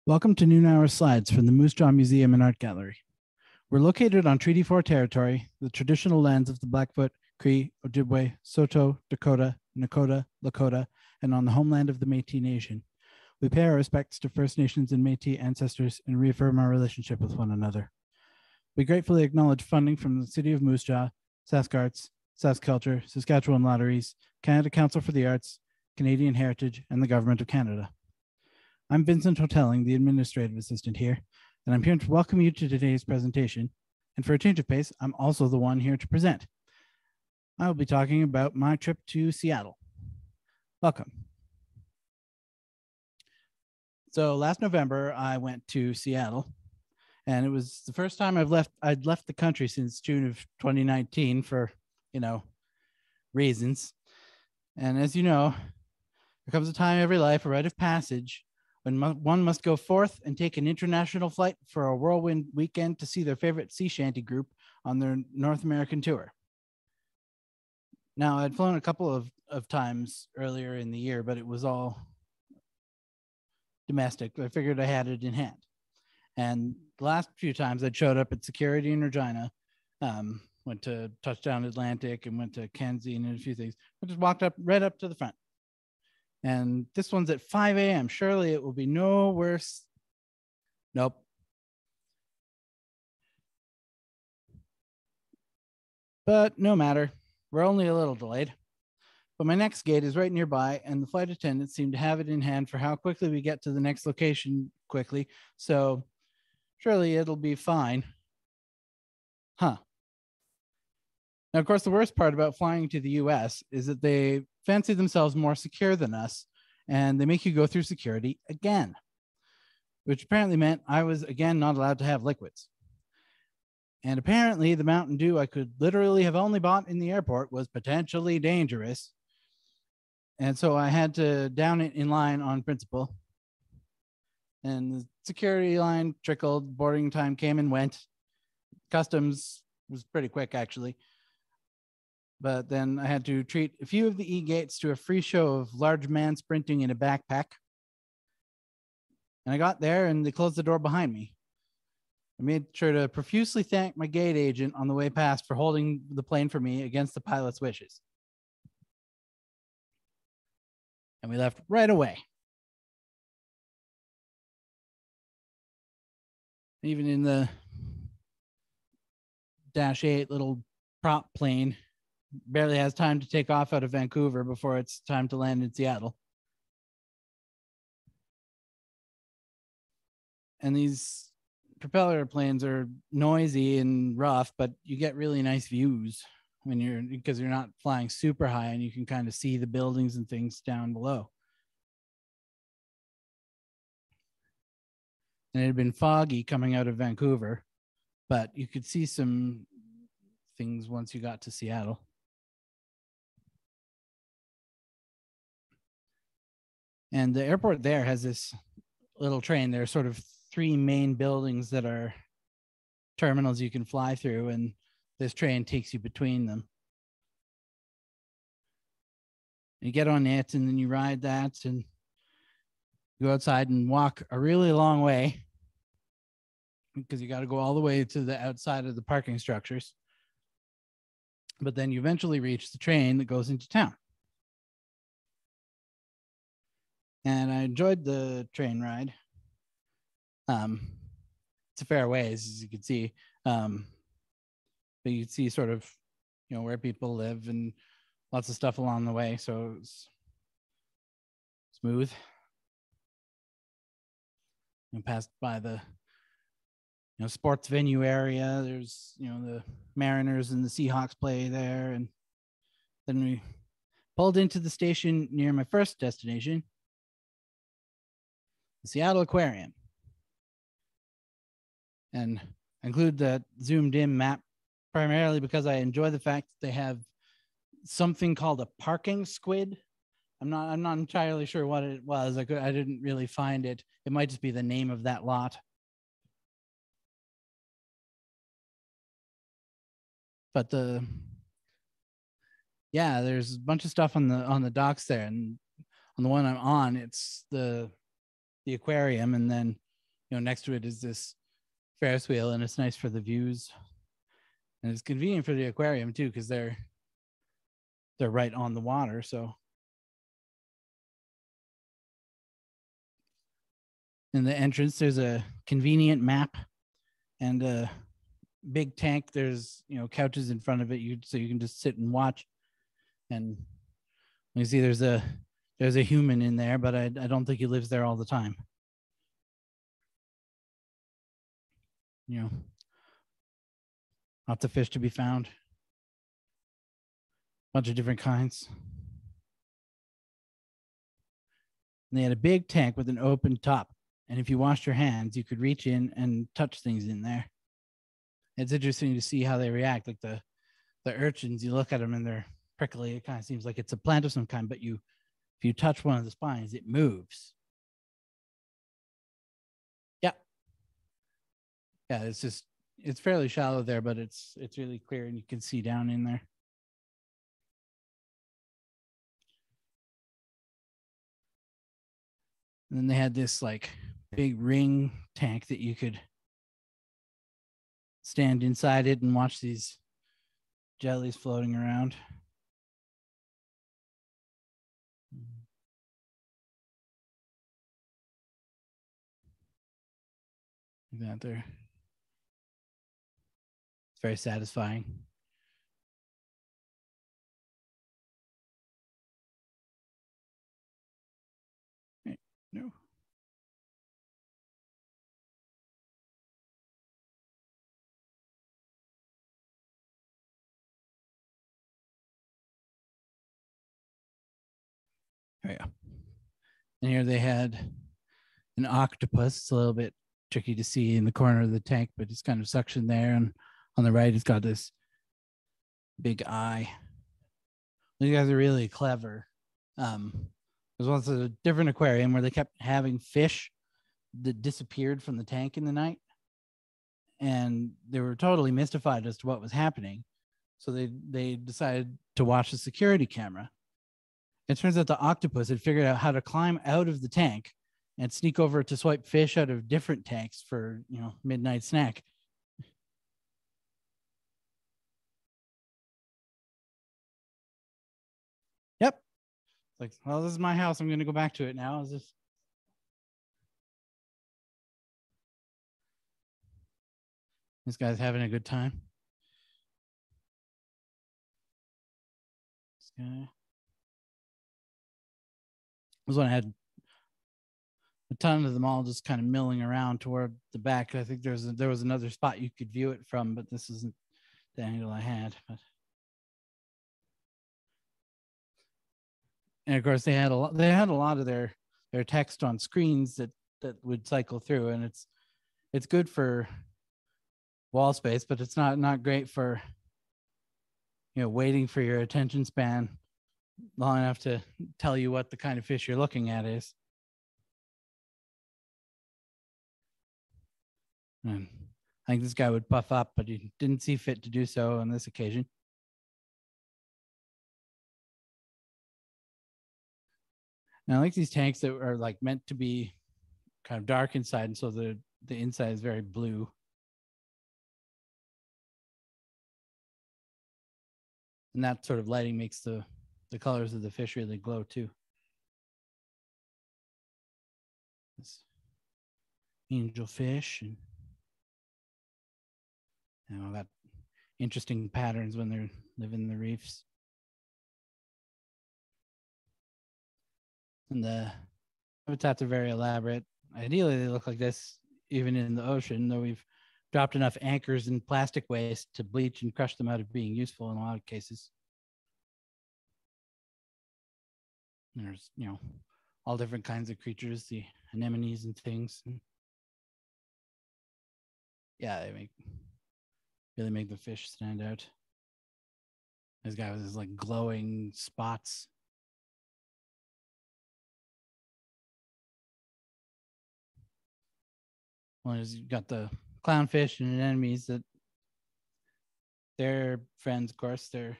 Welcome to Noon Hour Slides from the Moose Jaw Museum and Art Gallery. We're located on Treaty 4 territory, the traditional lands of the Blackfoot, Cree, Ojibwe, Saulteaux, Dakota, Nakota, Lakota, and on the homeland of the Métis Nation. We pay our respects to First Nations and Métis ancestors and reaffirm our relationship with one another. We gratefully acknowledge funding from the City of Moose Jaw, SaskArts, SaskCulture, Saskatchewan Lotteries, Canada Council for the Arts, Canadian Heritage, and the Government of Canada. I'm Vincent Houghtaling, the administrative assistant here, and I'm here to welcome you to today's presentation. And for a change of pace, I'm also the one here to present. I will be talking about my trip to Seattle. Welcome. So last November, I went to Seattle, and it was the first time I'd left the country since June of 2019 for, reasons. And as you know, there comes a time in every life, a rite of passage, when one must go forth and take an international flight for a whirlwind weekend to see their favorite sea shanty group on their North American tour. Now, I'd flown a couple of times earlier in the year, but it was all domestic. I figured I had it in hand. And the last few times I'd showed up at security in Regina, went to Touchdown Atlantic and went to Kenzie and a few things. I just walked right up to the front. And this one's at 5 a.m. Surely it will be no worse. Nope. But no matter. We're only a little delayed. But my next gate is right nearby, and the flight attendants seem to have it in hand for how quickly we get to the next location quickly. So surely it'll be fine. Huh. Now, of course, the worst part about flying to the US is that they fancy themselves more secure than us, and they make you go through security again, which apparently meant I was again not allowed to have liquids. And apparently the Mountain Dew I could literally have only bought in the airport was potentially dangerous. And so I had to down it in line on principle. And the security line trickled, boarding time came and went. Customs was pretty quick, actually. But then I had to treat a few of the e-gates to a free show of large man sprinting in a backpack. And I got there and they closed the door behind me. I made sure to profusely thank my gate agent on the way past for holding the plane for me against the pilot's wishes. And we left right away. Even in the Dash 8 little prop plane, barely has time to take off out of Vancouver before it's time to land in Seattle. And these propeller planes are noisy and rough, but you get really nice views because you're not flying super high and you can kind of see the buildings and things down below. And it had been foggy coming out of Vancouver, but you could see some things once you got to Seattle. And the airport there has this little train. There are sort of three main buildings that are terminals you can fly through, and this train takes you between them. You get on it, and then you ride that, and you go outside and walk a really long way because you got to go all the way to the outside of the parking structures. But then you eventually reach the train that goes into town. And I enjoyed the train ride. It's a fair ways, as you can see. But you can see sort of, where people live and lots of stuff along the way. So it's smooth. And passed by the, sports venue area. There's, the Mariners and the Seahawks play there. And then we pulled into the station near my first destination, the Seattle Aquarium. And I include that zoomed in map primarily because I enjoy the fact that they have something called a parking squid. I'm not entirely sure what it was. I didn't really find it. It might just be the name of that lot. But there's a bunch of stuff on the docks there, and on the one I'm on, it's the aquarium, and then next to it is this Ferris wheel, and it's nice for the views, and it's convenient for the aquarium too, because they're right on the water. So in the entrance, there's a convenient map and a big tank. There's couches in front of it, so you can just sit and watch. And you see there's a human in there, but I don't think he lives there all the time. Lots of fish to be found, bunch of different kinds. And they had a big tank with an open top, and if you washed your hands, you could reach in and touch things in there. It's interesting to see how they react. Like the urchins, you look at them and they're prickly. It kind of seems like it's a plant of some kind, but if you touch one of the spines, it moves. Yeah. It's fairly shallow there, but it's really clear and you can see down in there. And then they had this like big ring tank that you could stand inside it and watch these jellies floating around. Like that there. It's very satisfying. No. Oh, yeah. And here they had an octopus. It's a little bit tricky to see in the corner of the tank, but it's kind of suction there. And on the right, it's got this big eye. These guys are really clever. There's once a different aquarium where they kept having fish that disappeared from the tank in the night, and they were totally mystified as to what was happening. So they decided to watch the security camera. It turns out the octopus had figured out how to climb out of the tank and sneak over to swipe fish out of different tanks for midnight snack. Yep. Like, well, this is my house. I'm going to go back to it now. Is this? This guy's having a good time. This guy. This one had a ton of them all just kind of milling around toward the back. I think there was another spot you could view it from, but this isn't the angle I had. And of course, they had a lot of their text on screens that would cycle through, and it's good for wall space, but it's not great for waiting for your attention span long enough to tell you what the kind of fish you're looking at is. And I think this guy would puff up, but he didn't see fit to do so on this occasion. Now, I like these tanks that are like meant to be kind of dark inside, and so the inside is very blue. And that sort of lighting makes the colors of the fish really glow too. This angel fish and all that interesting patterns when they're living in the reefs. And the habitats are very elaborate. Ideally, they look like this even in the ocean, though we've dropped enough anchors and plastic waste to bleach and crush them out of being useful in a lot of cases. And there's, all different kinds of creatures, the anemones and things. And yeah, they really make the fish stand out. This guy with his like glowing spots. Well, you've got the clownfish and anemones that they're friends, of course. They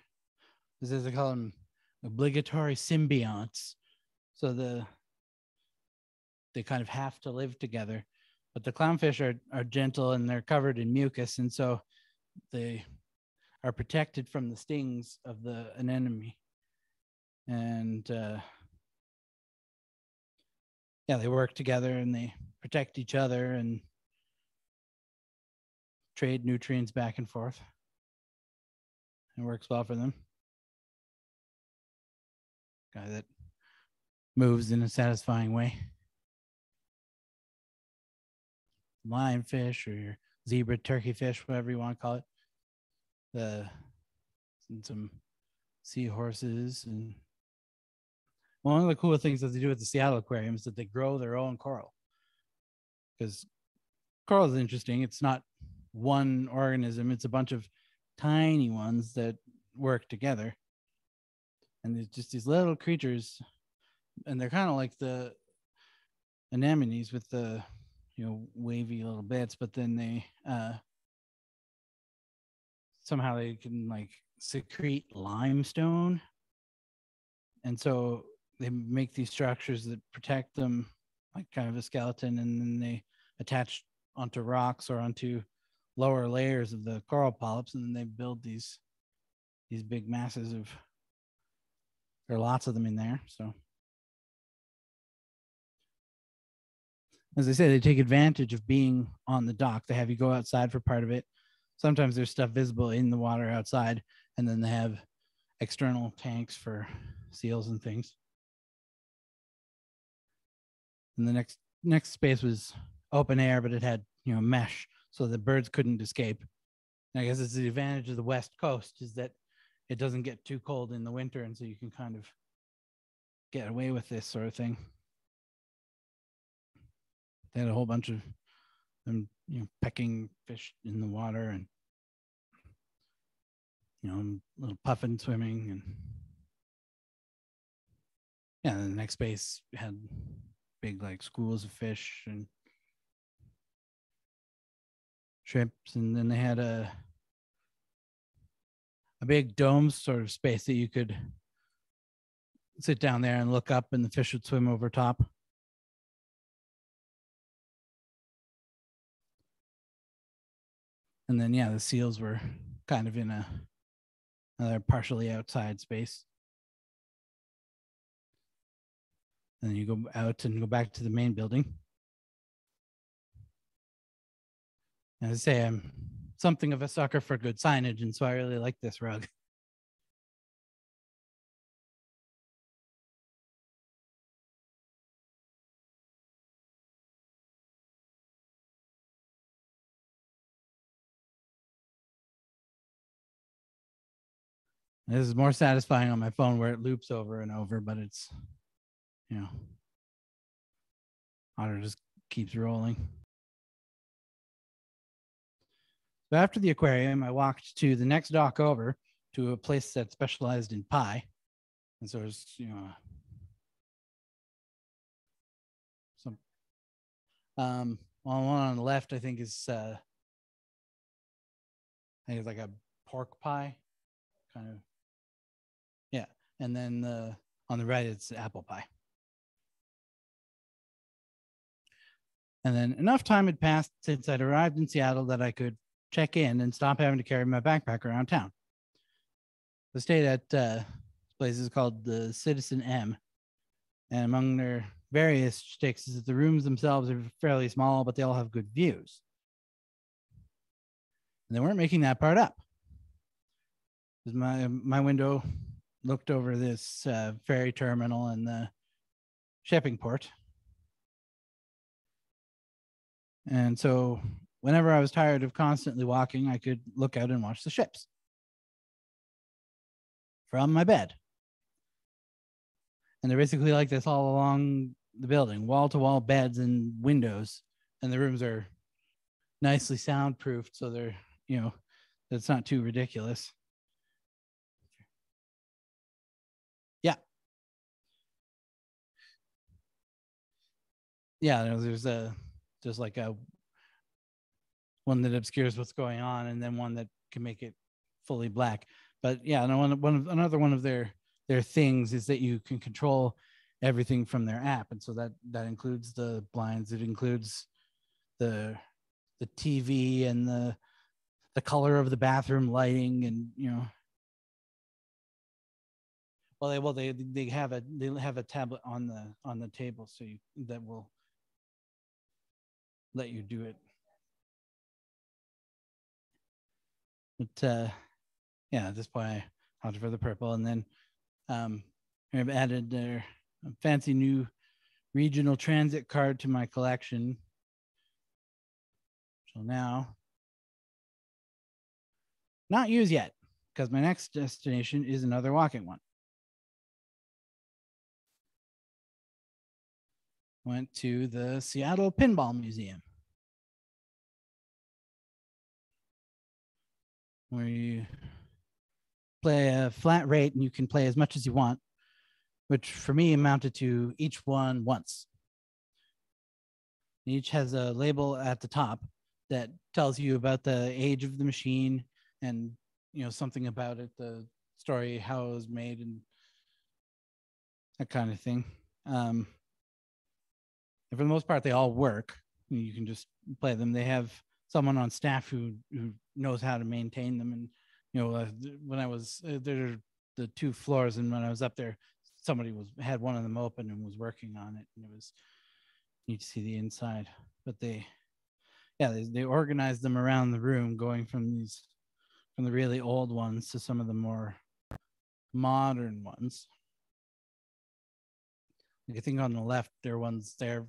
call them obligatory symbionts. So they kind of have to live together. but the clownfish are gentle and they're covered in mucus, and so they are protected from the stings of the anemone. And yeah, they work together and they protect each other and trade nutrients back and forth. It works well for them. Guy that moves in a satisfying way. Lionfish or your zebra turkey fish, whatever you want to call it. And some seahorses. And one of the cool things that they do at the Seattle Aquarium is that they grow their own coral. Because coral is interesting. It's not one organism. It's a bunch of tiny ones that work together. And there's just these little creatures, and they're kind of like the anemones with the, wavy little bits, but then they somehow they can like secrete limestone. And so they make these structures that protect them like kind of a skeleton, and then they attach onto rocks or onto lower layers of the coral polyps, and then they build these big masses of, there are lots of them in there. So as I say, they take advantage of being on the dock. They have you go outside for part of it. Sometimes there's stuff visible in the water outside, and then they have external tanks for seals and things. And the next space was open air, but it had, mesh, so the birds couldn't escape. And I guess it's the advantage of the West Coast is that it doesn't get too cold in the winter, and so you can kind of get away with this sort of thing. They had a whole bunch of them, pecking fish in the water, and little puffin swimming, and yeah, the next space had big like schools of fish and shrimps, and then they had a big dome sort of space that you could sit down there and look up, and the fish would swim over top. And then, yeah, the seals were kind of in another partially outside space. And then you go out and go back to the main building. As I say, I'm something of a sucker for good signage, and so I really like this rug. This is more satisfying on my phone where it loops over and over, but it's, auto just keeps rolling. So after the aquarium, I walked to the next dock over to a place that specialized in pie. And so there's, some, one on the left, I think is, I think it's like a pork pie, kind of. Yeah. And then on the right, it's apple pie. And then enough time had passed since I'd arrived in Seattle that I could check in and stop having to carry my backpack around town. I stayed at places called the Citizen M, and among their various shticks is that the rooms themselves are fairly small, but they all have good views. And they weren't making that part up. My window looked over this ferry terminal and the shipping port. And so whenever I was tired of constantly walking, I could look out and watch the ships from my bed. And they're basically like this all along the building, wall to wall beds and windows. And the rooms are nicely soundproofed, so they're, it's not too ridiculous. Yeah. Yeah, there's just like a one that obscures what's going on, and then one that can make it fully black. But yeah, another one of their things is that you can control everything from their app, and so that includes the blinds. It includes the TV and the color of the bathroom lighting, and they have a tablet on the table, so that will let you do it. But yeah, at this point I opted for the purple, and then I've added their fancy new regional transit card to my collection. So now, not used yet, because my next destination is another walking one. Went to the Seattle Pinball Museum, where you play a flat rate and you can play as much as you want, which for me amounted to each one once. Each has a label at the top that tells you about the age of the machine and something about it, the story, how it was made, and that kind of thing. And for the most part, they all work. You can just play them. They have someone on staff who knows how to maintain them. And when I was there, the 2 floors, and when I was up there, somebody had one of them open and was working on it, and it was neat to see the inside. But they organized them around the room, going from the really old ones to some of the more modern ones. Like I think on the left, there are ones there.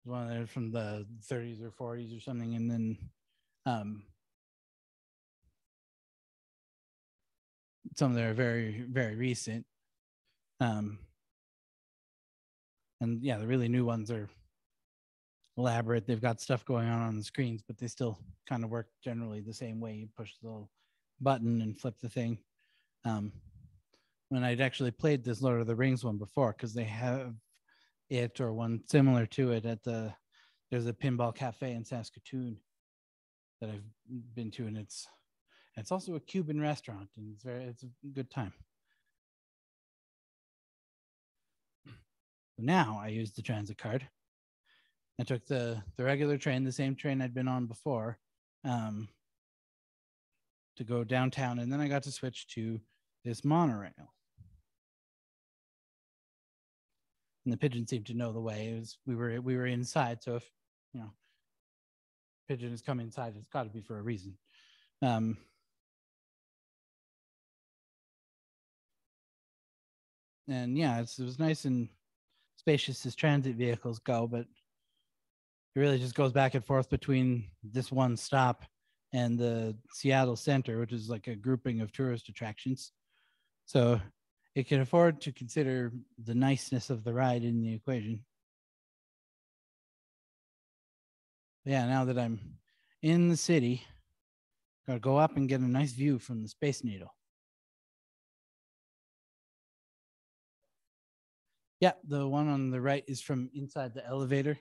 One there from the 30s or 40s or something, and then some that are very, very recent. And yeah, the really new ones are elaborate. They've got stuff going on the screens, but they still kind of work generally the same way. You push the little button and flip the thing. When I'd actually played this Lord of the Rings one before, because they have it or one similar to it there's a pinball cafe in Saskatoon that I've been to, and it's also a Cuban restaurant, and it's a good time. Now I used the transit card. I took the regular train, the same train I'd been on before, to go downtown, and then I got to switch to this monorail. And the pigeon seemed to know the way. We were inside, so if pigeon has come inside, it's got to be for a reason. And yeah, it was nice and spacious as transit vehicles go, but it really just goes back and forth between this one stop and the Seattle Center, which is like a grouping of tourist attractions. So it can afford to consider the niceness of the ride in the equation. Yeah, now that I'm in the city, gotta go up and get a nice view from the Space Needle. Yeah, the one on the right is from inside the elevator,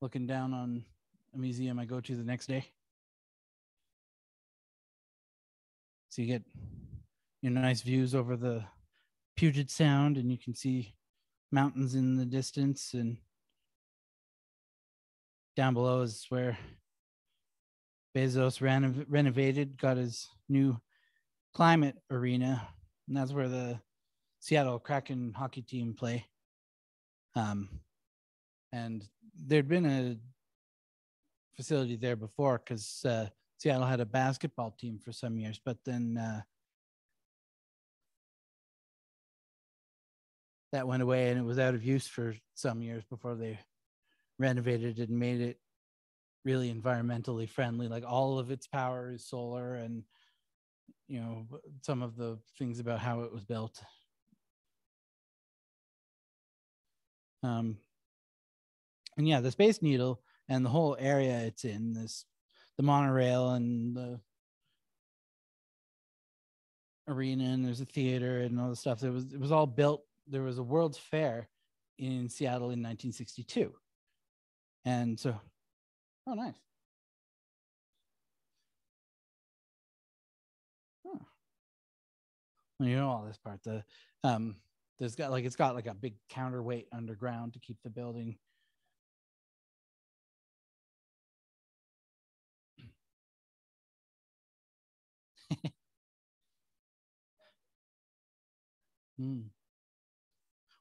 looking down on a museum I go to the next day. So you get nice views over the Puget Sound, and you can see mountains in the distance, and down below is where Bezos renovated, got his new climate arena, and that's where the Seattle Kraken hockey team play. And there'd been a facility there before, because Seattle had a basketball team for some years, but then that went away, and it was out of use for some years before they renovated it and made it really environmentally friendly. Like all of its power is solar, and some of the things about how it was built. And yeah, the Space Needle and the whole area it's in, the monorail and the arena, and there's a theater and all the stuff. It was all built. There was a World's Fair in Seattle in 1962, and so, oh, nice. Huh. Well, all this part. It's got like a big counterweight underground to keep the building Mm.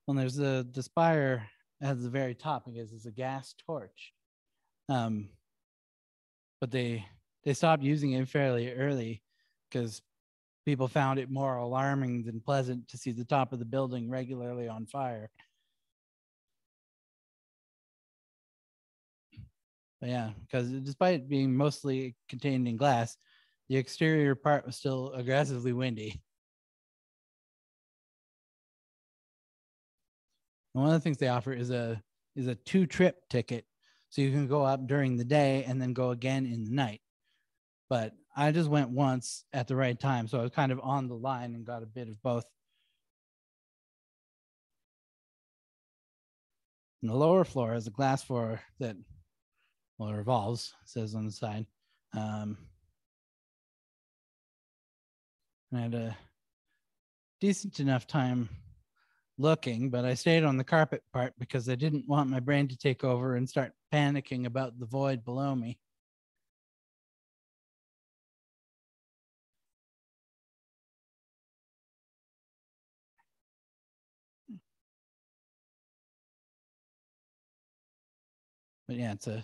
Well, there's the spire at the very top. I guess it's a gas torch. Um, but they stopped using it fairly early because people found it more alarming than pleasant to see the top of the building regularly on fire. But yeah, because despite being mostly contained in glass, the exterior part was still aggressively windy. And one of the things they offer is a 2-trip ticket, so you can go up during the day and then go again in the night. But I just went once at the right time, so I was kind of on the line and got a bit of both. And the lower floor is a glass floor that, well, it revolves, it says on the side. I had a decent enough time looking, but I stayed on the carpet part because I didn't want my brain to take over and start panicking about the void below me. But yeah, it's a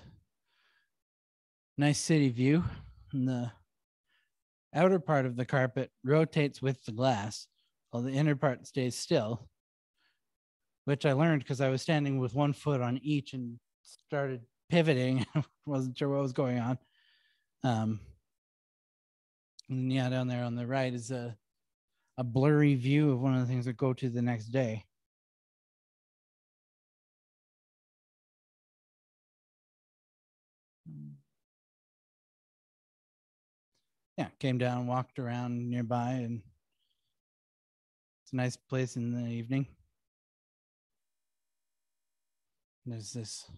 nice city view. And the outer part of the carpet rotates with the glass, while the inner part stays still, which I learned because I was standing with one foot on each and started pivoting. Wasn't sure what was going on. And yeah, down there on the right is a blurry view of one of the things that go to the next day. Yeah, came down, walked around nearby, and it's a nice place in the evening. And there's this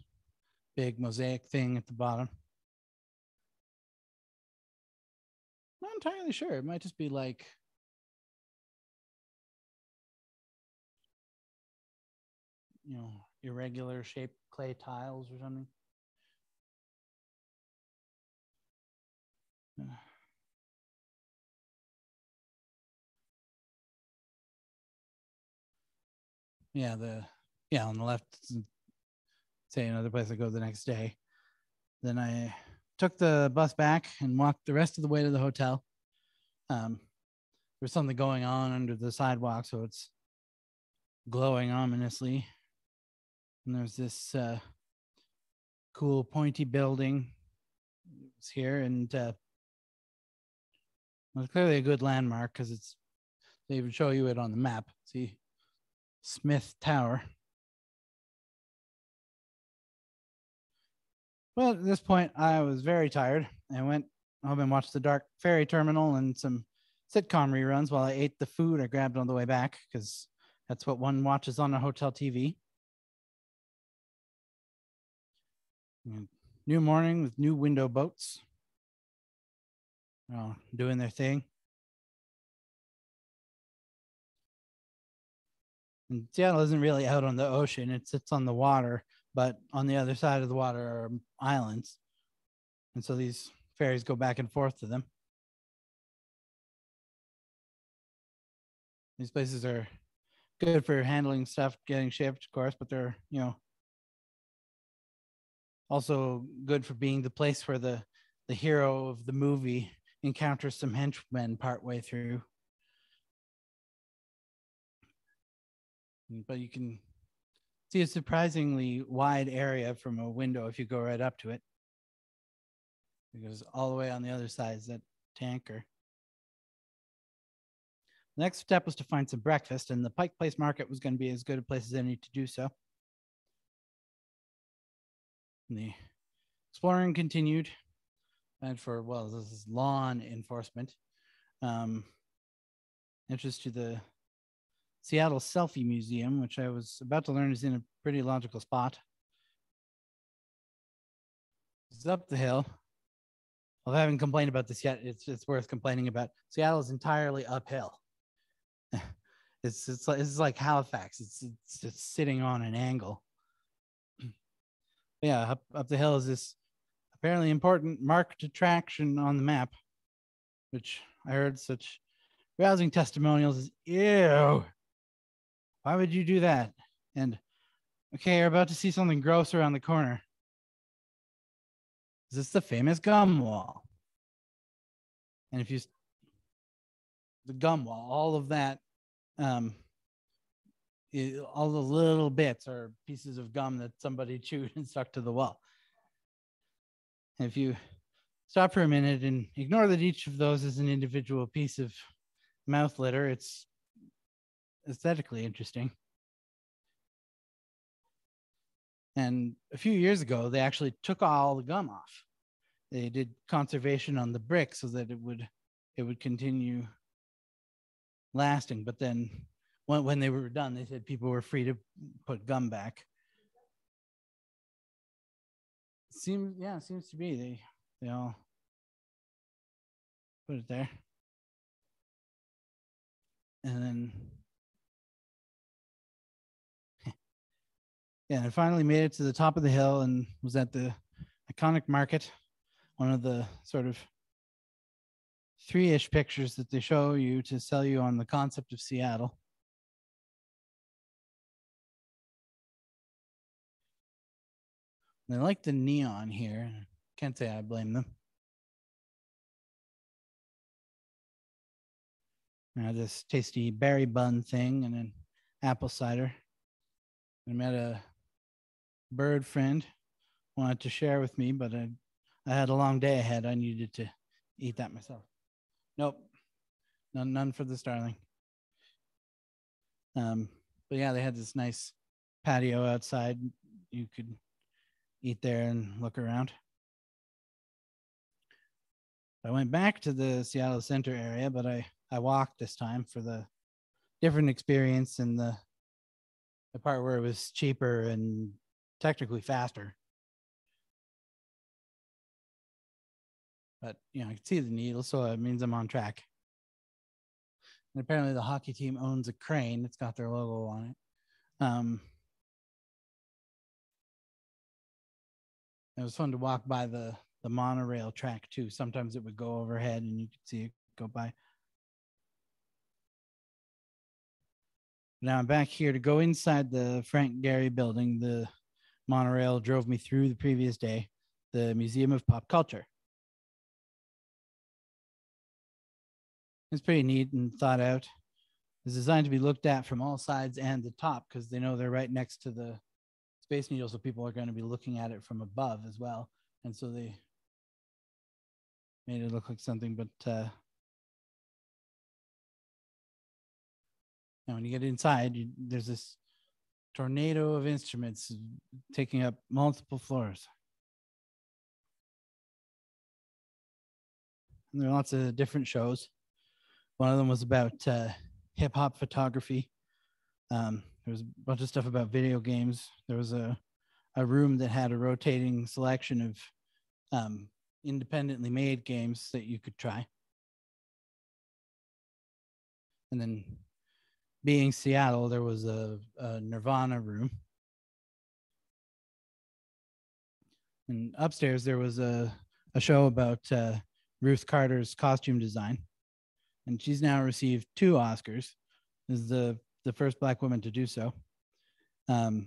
big mosaic thing at the bottom. Not entirely sure. It might just be like irregular shaped clay tiles or something. Yeah, on the left, say another place I go the next day. Then I took the bus back and walked the rest of the way to the hotel. There's something going on under the sidewalk, so it's glowing ominously. And there's this cool pointy building. It's here, and it's clearly a good landmark because they even show you it on the map. See, Smith Tower. Well, at this point, I was very tired. I went home and watched the Dark Ferry Terminal and some sitcom reruns while I ate the food I grabbed on the way back because that's what one watches on a hotel TV. And new morning with new window boats, doing their thing. And Seattle isn't really out on the ocean; it sits on the water, but on the other side of the water are islands, and so these ferries go back and forth to them. These places are good for handling stuff getting shipped, of course, but they're also good for being the place where the hero of the movie encounters some henchmen partway through. But you can see a surprisingly wide area from a window if you go right up to it. It goes all the way on the other side is that tanker. The next step was to find some breakfast, and the Pike Place Market was going to be as good a place as any to do so. And the exploring continued, and this is lawn enforcement. Interest to the Seattle Selfie Museum, which I was about to learn is in a pretty logical spot. It's up the hill. Well, I haven't complained about this yet. It's worth complaining about. Seattle is entirely uphill. It's like Halifax. It's sitting on an angle. Yeah, up the hill is this apparently important marked attraction on the map, which I heard such rousing testimonials as ew. Why would you do that? And okay, you're about to see something gross around the corner. Is this the famous gum wall? And if you, the gum wall, all of that, um, all the little bits are pieces of gum that somebody chewed and stuck to the wall. And if you stop for a minute and ignore that each of those is an individual piece of mouth litter, it's aesthetically interesting. And a few years ago, they actually took all the gum off. They did conservation on the brick so that it would continue lasting. But then when they were done, they said people were free to put gum back. It seems to be they all put it there. And then yeah, and finally made it to the top of the hill and was at the iconic market, one of the sort of 3-ish pictures that they show you to sell you on the concept of Seattle. They like the neon here. Can't say I blame them. I had this tasty berry bun thing and then apple cider. I met a bird friend, wanted to share with me, but I had a long day ahead. I needed to eat that myself. Nope, none for the starling. But yeah, they had this nice patio outside. You could eat there and look around. I went back to the Seattle Center area, but I walked this time for the different experience and the part where it was cheaper and technically faster. But you know, I can see the needle, so it means I'm on track. And apparently the hockey team owns a crane. It's got their logo on it. It was fun to walk by the monorail track too. Sometimes it would go overhead and you could see it go by. Now I'm back here to go inside the Frank Gehry building. The monorail drove me through the previous day, the Museum of Pop Culture. It's pretty neat and thought out. It's designed to be looked at from all sides and the top because they know they're right next to the Space Needle, so people are going to be looking at it from above as well. And so they made it look like something, but when you get inside, there's this tornado of instruments taking up multiple floors. And there are lots of different shows. One of them was about hip hop photography. There was a bunch of stuff about video games. There was a room that had a rotating selection of independently made games that you could try. And then being Seattle, there was a Nirvana room. And upstairs, there was a show about Ruth Carter's costume design. And she's now received 2 Oscars. Is the first Black woman to do so. And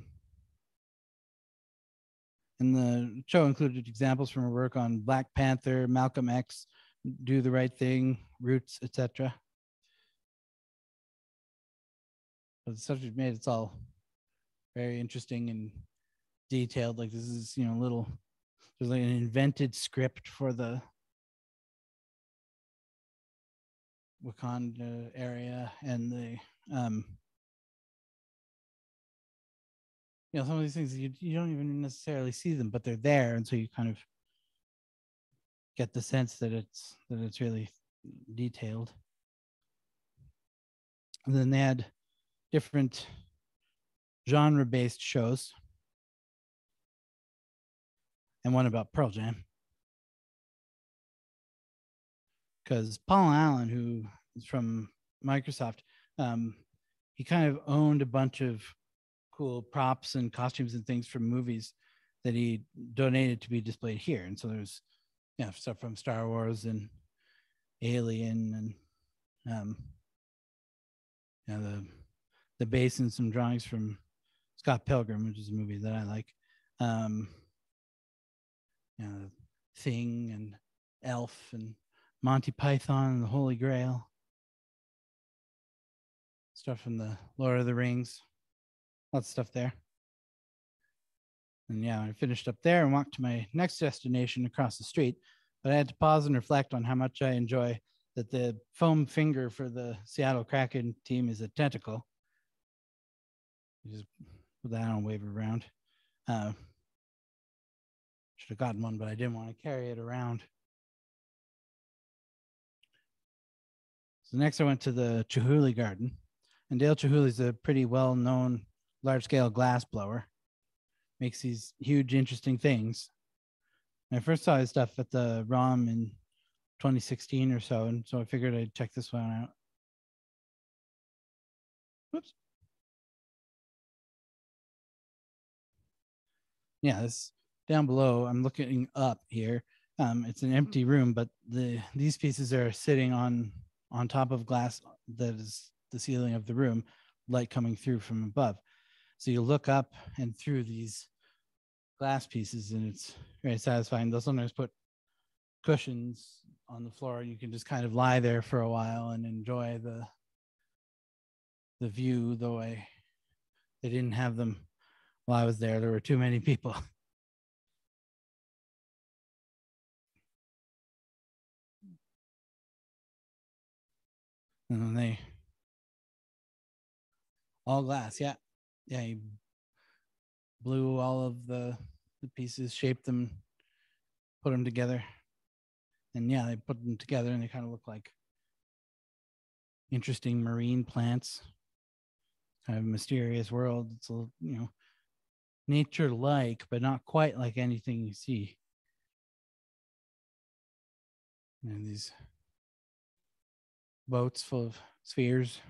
the show included examples from her work on Black Panther, Malcolm X, Do the Right Thing, Roots, etc. But the subject made it's all very interesting and detailed. Like this is, you know, there's like an invented script for the Wakanda area and the you know, some of these things you don't even necessarily see them, but they're there, and so you kind of get the sense that it's really detailed. And then they had different genre-based shows, and one about Pearl Jam, because Paul Allen, who is from Microsoft, he kind of owned a bunch of cool props and costumes and things from movies that he donated to be displayed here. And so there's, you know, stuff from Star Wars and Alien and you know, the base and some drawings from Scott Pilgrim, which is a movie that I like. You know, Thing and Elf and Monty Python and the Holy Grail. Stuff from the Lord of the Rings. Lots of stuff there. And yeah, I finished up there and walked to my next destination across the street. But I had to pause and reflect on how much I enjoy that the foam finger for the Seattle Kraken team is a tentacle. You just put that on, wave it around. Should have gotten one, but I didn't want to carry it around. So next I went to the Chihuly Garden. And Dale Chihuly is a pretty well-known large-scale glass blower. Makes these huge, interesting things. And I first saw his stuff at the ROM in 2016 or so, and so I figured I'd check this one out. Whoops. Yeah, this down below, I'm looking up here. It's an empty room, but these pieces are sitting on top of glass that is the ceiling of the room, light coming through from above. So you look up and through these glass pieces, and it's very satisfying. They'll sometimes put cushions on the floor. You can just kind of lie there for a while and enjoy the view, though they didn't have them while I was there. There were too many people. And they all glass, yeah. You blew all of the pieces, shaped them, put them together. And yeah, they put them together and they kind of look like interesting marine plants. Kind of a mysterious world. It's a, nature-like, but not quite like anything you see. And these boats full of spheres.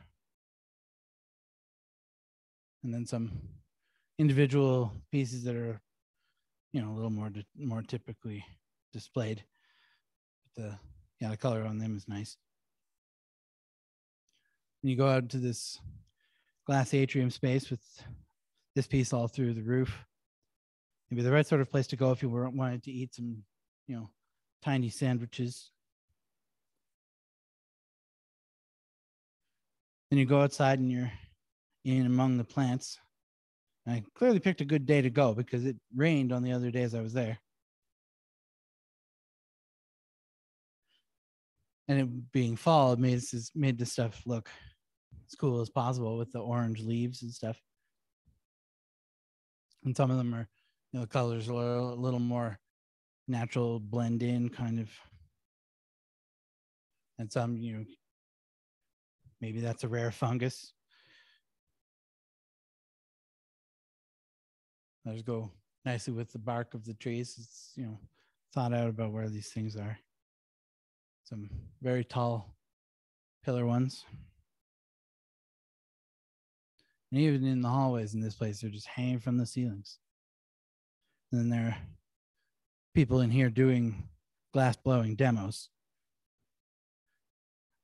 And then some individual pieces that are, a little more typically displayed. But the color on them is nice. And you go out to this glass atrium space with this piece all through the roof. Maybe the right sort of place to go if you wanted to eat some, tiny sandwiches. Then you go outside and you're in among the plants. And I clearly picked a good day to go because it rained on the other days I was there. And it being fall, it made this stuff look as cool as possible with the orange leaves and stuff. And some of them are, the colors are a little more natural, blend in kind of. And some, maybe that's a rare fungus. Those go nicely with the bark of the trees. It's, thought out about where these things are. Some very tall pillar ones. And even in the hallways in this place, they're just hanging from the ceilings. And then there are people in here doing glass blowing demos.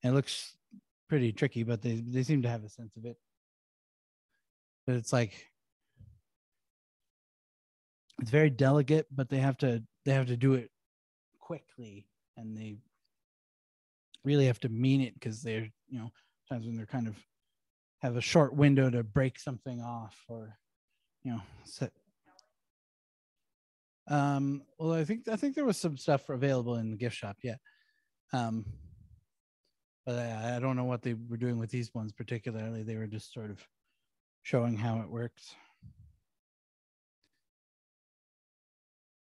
And it looks pretty tricky, but they seem to have a sense of it. But it's like, it's very delicate, but they have to do it quickly, and they really have to mean it because they're, times when they're kind of have a short window to break something off or, set. Well, I think there was some stuff available in the gift shop, yeah. But I don't know what they were doing with these ones particularly. They were just sort of showing how it works.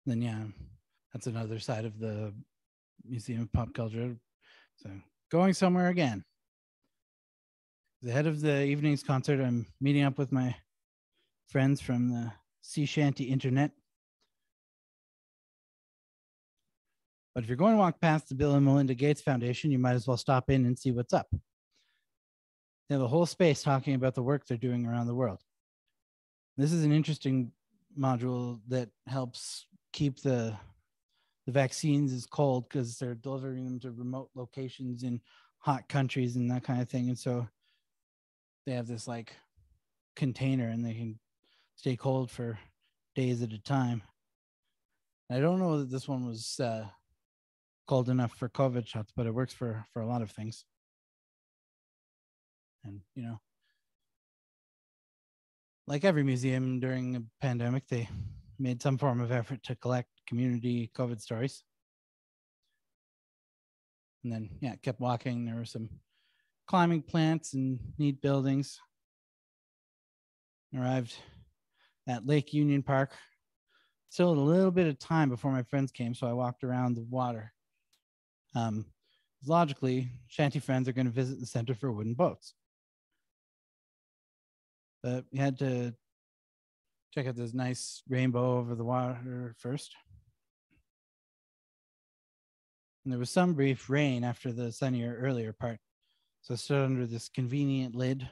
Then yeah, that's another side of the Museum of Pop Culture. So going somewhere again. Ahead of the evening's concert, I'm meeting up with my friends from the Sea Shanty Internet. But if you're going to walk past the Bill and Melinda Gates Foundation, you might as well stop in and see what's up. They have a whole space talking about the work they're doing around the world. This is an interesting module that helps keep the vaccines as cold because they're delivering them to remote locations in hot countries and that kind of thing. And so they have this like container and they can stay cold for days at a time. I don't know that this one was cold enough for COVID shots, but it works for a lot of things. And, you know, like every museum during a pandemic, they made some form of effort to collect community COVID stories. And then, yeah, kept walking. There were some climbing plants and neat buildings. Arrived at Lake Union Park. Still a little bit of time before my friends came, so I walked around the water. Logically, shanty friends are going to visit the Center for Wooden Boats. But we had to check out this nice rainbow over the water first. And there was some brief rain after the sunnier earlier part. So I stood under this convenient lid.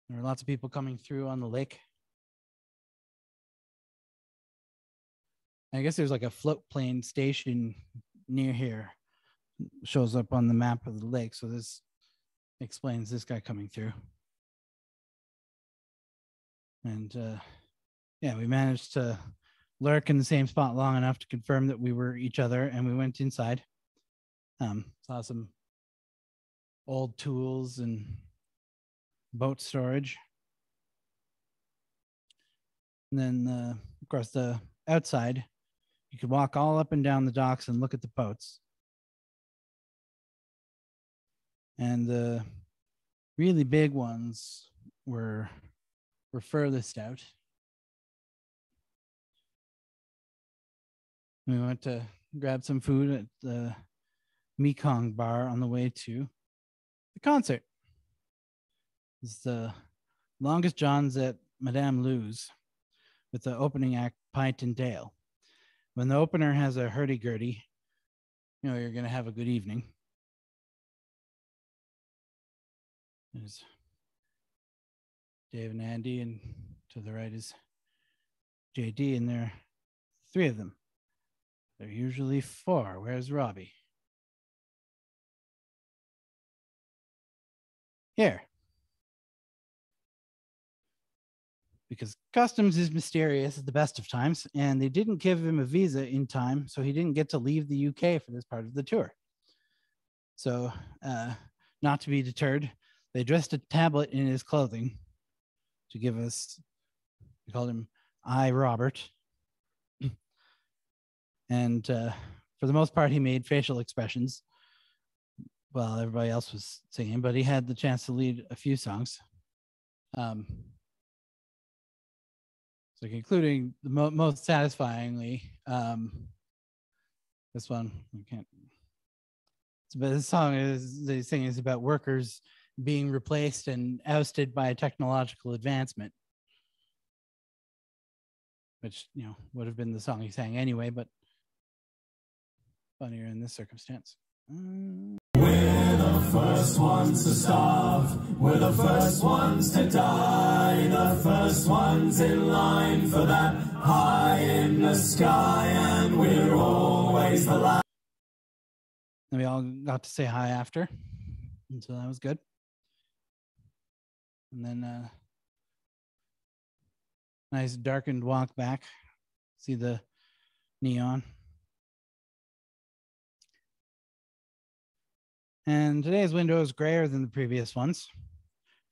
There were lots of people coming through on the lake. I guess there's like a float plane station near here. Shows up on the map of the lake. So this explains this guy coming through. And yeah, we managed to lurk in the same spot long enough to confirm that we were each other, and we went inside. Saw some old tools and boat storage. And then, of course, the outside, you could walk all up and down the docks and look at the boats. And the really big ones were furthest out. We went to grab some food at the Mekong bar on the way to the concert. It's the Longest Johns at Madame Lou's with the opening act, Pint and Dale. When the opener has a hurdy-gurdy, you know, you're going to have a good evening. There's Dave and Andy, and to the right is JD, and there are three of them. There are usually four. Where's Robbie? Here. Because customs is mysterious at the best of times, and they didn't give him a visa in time, so he didn't get to leave the UK for this part of the tour. So, not to be deterred, they dressed a tablet in his clothing to give us, we called him I, Robert. And for the most part, he made facial expressions while everybody else was singing, but he had the chance to lead a few songs. So including the most satisfyingly, this one, I can't, but this song is, they sing is about workers being replaced and ousted by technological advancement, which, you know, would have been the song he sang anyway, but funnier in this circumstance. We're the first ones to starve, we're the first ones to die, the first ones in line for that high in the sky, and we're always the last. And we all got to say hi after, and so that was good. And then nice darkened walk back, see the neon. And today's window is grayer than the previous ones,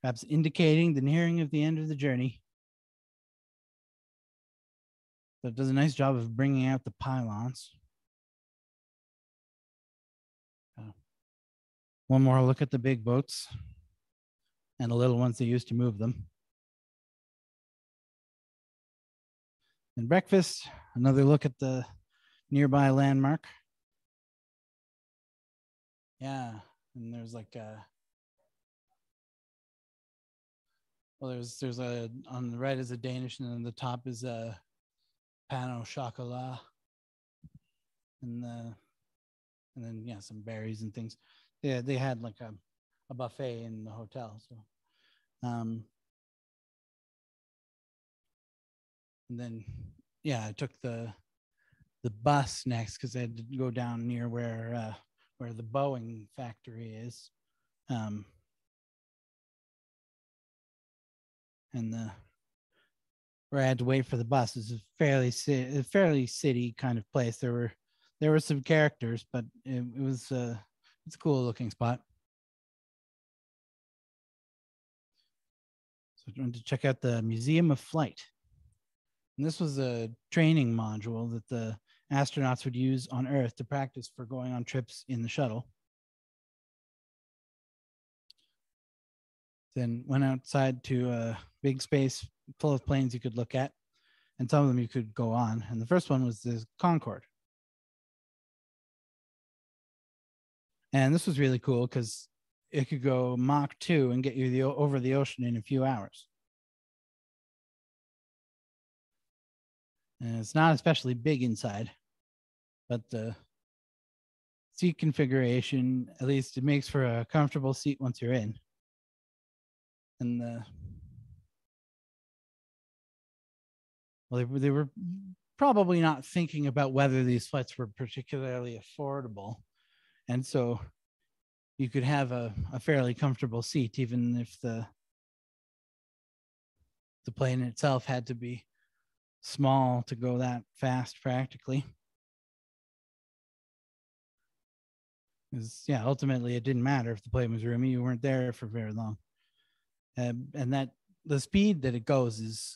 perhaps indicating the nearing of the end of the journey. So it does a nice job of bringing out the pylons. One more look at the big boats and the little ones they used to move them. And breakfast, another look at the nearby landmark. Yeah, and there's like well, there's a, on the right is a Danish, and on the top is a pan au chocolat, and then yeah, some berries and things. Yeah, they had like a buffet in the hotel. So, and then yeah, I took the bus next because I had to go down near where the Boeing factory is. and where I had to wait for the bus. It was a fairly city kind of place. There were some characters, but it was it's a cool looking spot. So I wanted to check out the Museum of Flight. And this was a training module that the astronauts would use on Earth to practice for going on trips in the shuttle. Then went outside to a big space full of planes you could look at, and some of them you could go on. And the first one was the Concorde. And this was really cool because it could go Mach 2 and get you over the ocean in a few hours. And it's not especially big inside, but the seat configuration, at least it makes for a comfortable seat once you're in. And they were probably not thinking about whether these flights were particularly affordable. And so you could have a fairly comfortable seat, even if the plane itself had to be small to go that fast practically. Because yeah, ultimately it didn't matter if the plane was roomy, you weren't there for very long. And that the speed that it goes is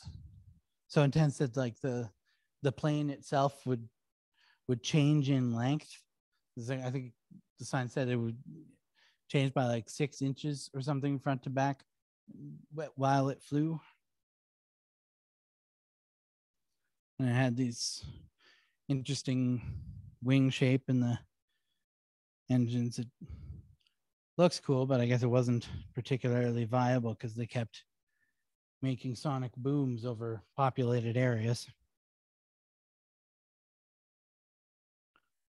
so intense that like the plane itself would change in length. I think the sign said it would change by like 6 inches or something front to back while it flew. And it had these interesting wing shape in the engines. It looks cool, but I guess it wasn't particularly viable because they kept making sonic booms over populated areas.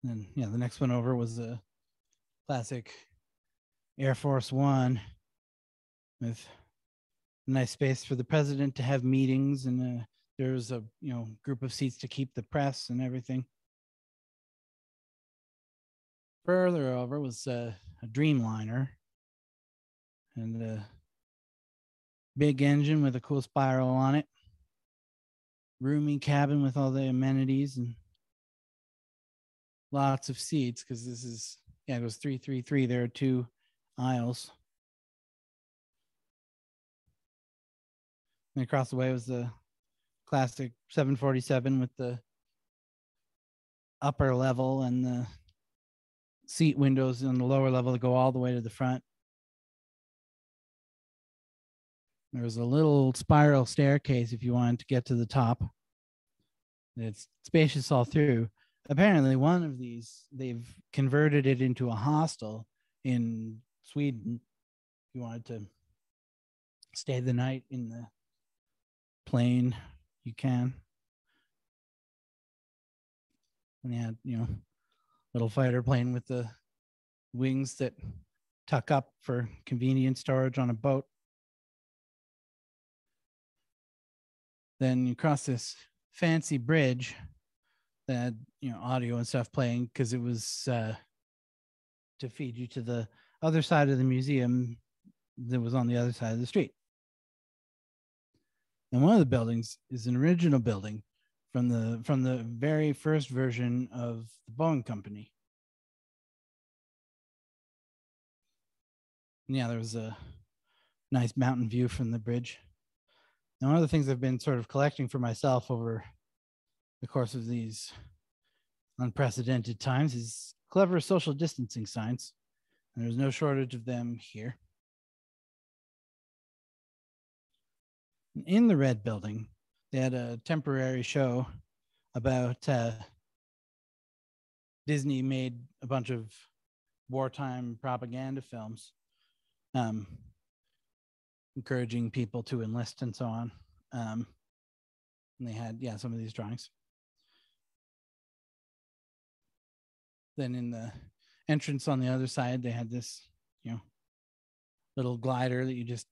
And then, yeah, the next one over was a classic Air Force One with a nice space for the president to have meetings, and there was a group of seats to keep the press and everything. Further over was a Dreamliner, and a big engine with a cool spiral on it. Roomy cabin with all the amenities and lots of seats because this is, it was 333. There are 2 aisles. And across the way was the classic 747 with the upper level and the seat windows on the lower level that go all the way to the front. There was a little spiral staircase if you wanted to get to the top. It's spacious all through. Apparently, one of these, they've converted it into a hostel in Sweden. If you wanted to stay the night in the plane, you can. And they had, little fighter plane with the wings that tuck up for convenient storage on a boat. Then you cross this fancy bridge that had, audio and stuff playing because it was to feed you to the other side of the museum that was on the other side of the street. And one of the buildings is an original building from the very first version of the Boeing company. And yeah, there was a nice mountain view from the bridge. And one of the things I've been sort of collecting for myself over the course of these unprecedented times is clever social distancing signs. And there's no shortage of them here. In the Red Building, they had a temporary show about Disney made a bunch of wartime propaganda films, encouraging people to enlist and so on. And they had, some of these drawings. Then in the entrance on the other side, they had this, little glider that you just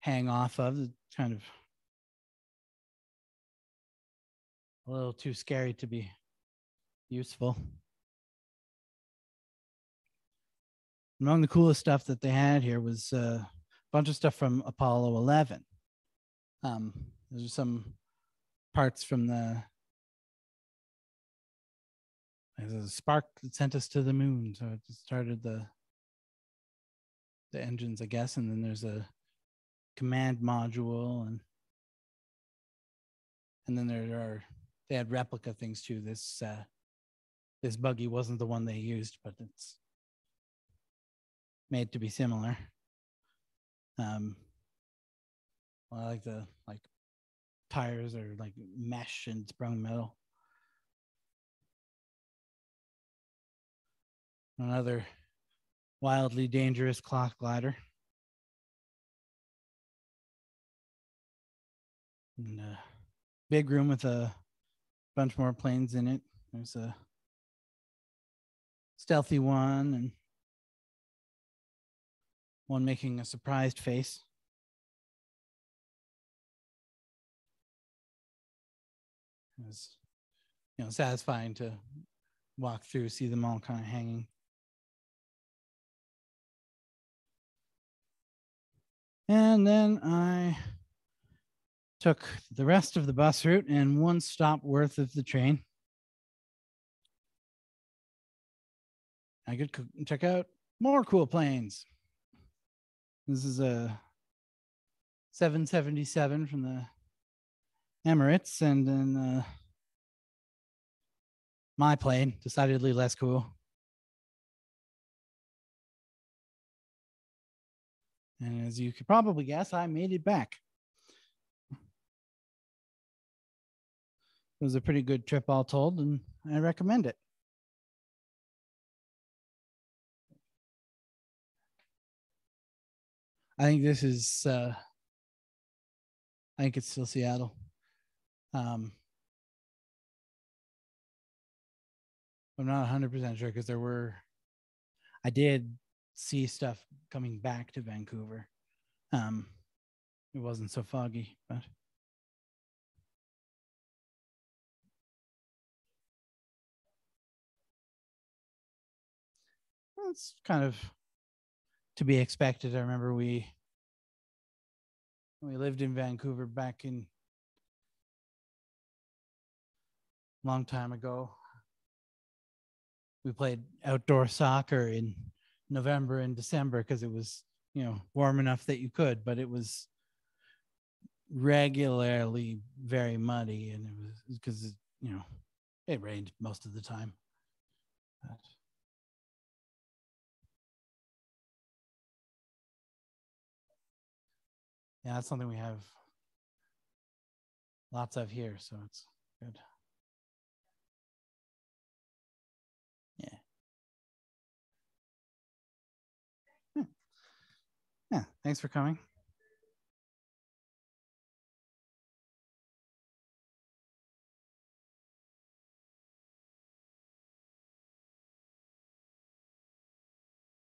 hang off of. It's kind of a little too scary to be useful. Among the coolest stuff that they had here was a bunch of stuff from Apollo 11. There's some parts from there's a spark that sent us to the moon, so it just started the engines, I guess, and then there's a command module, and then they had replica things too. This buggy wasn't the one they used, but it's made to be similar. I like the tires are like mesh and sprung metal. Another wildly dangerous cloth glider. And a big room with a bunch more planes in it. There's a stealthy one and one making a surprised face. It was, satisfying to walk through, see them all kind of hanging. And then I took the rest of the bus route and one stop worth of the train. I could check out more cool planes. This is a 777 from the Emirates, and then my plane, decidedly less cool. And as you could probably guess, I made it back. It was a pretty good trip all told, and I recommend it. I think this is, I think it's still Seattle. I'm not 100% sure because I did see stuff coming back to Vancouver. It wasn't so foggy, but it's kind of to be expected. I remember when we lived in Vancouver back in a long time ago. We played outdoor soccer in November and December because it was, warm enough that you could, but it was regularly very muddy, and it was because, it rained most of the time. But yeah, that's something we have lots of here, so it's good. Yeah. Yeah, thanks for coming.